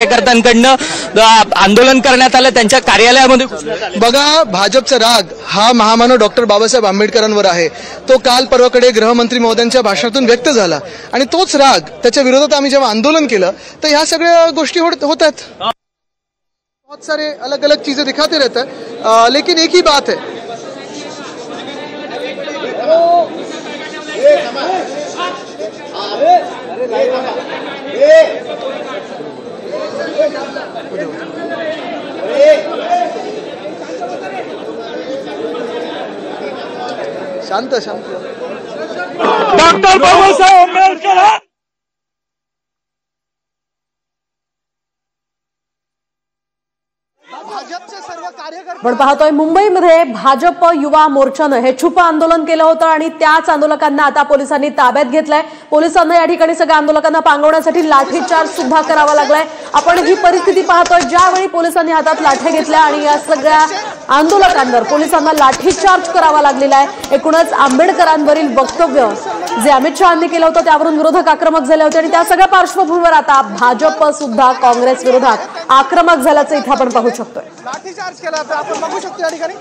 कार्यकर्त्यांकडनं आंदोलन करण्यात आलं, त्यांच्या कार्यालयामध्ये बघा, भाजपचा राग हा महामानव डॉक्टर बाबासाहेब आंबेडकरांवर आहे. तो काल परवाकडे गृहमंत्री महोदयांच्या भाषणातून व्यक्त झाला आणि तोच राग त्याच्या विरोधात आम्ही जेव्हा आंदोलन केलं तर ह्या सगळ्या गोष्टी होतात. बहुत सारे अलग अलग चीजें दिखाते रहता है, लेकिन एक ही बात है, शांत शांत. डॉक्टर बाबासाहेब आंबेडकर आपण पाहतोय मुंबईमध्ये भाजप युवा मोर्चानं हे छुपं आंदोलन केलं होतं आणि त्याच आंदोलकांना आता पोलिसांनी ताब्यात घेतलंय. पोलिसांना या ठिकाणी सगळ्या आंदोलकांना पांगवण्यासाठी लाठीचार्ज सुद्धा करावा लागलाय. आपण ही परिस्थिती पाहतोय, ज्यावेळी पोलिसांनी हातात लाठ्या घेतल्या आणि या सगळ्या आंदोलकांवर पोलिसांना लाठीचार्ज करावा लागलेला आहे. एकूणच आंबेडकरांवरील वक्तव्य जे अमित शहांनी केलं होतं त्यावरून विरोधक आक्रमक झाले होते आणि त्या सगळ्या पार्श्वभूमीवर आता भाजप सुद्धा काँग्रेस विरोधात आक्रमक झाल्याचं इथं आपण पाहू शकतोय. लाठीचार्ज केला आपण बघू शकतो या ठिकाणी.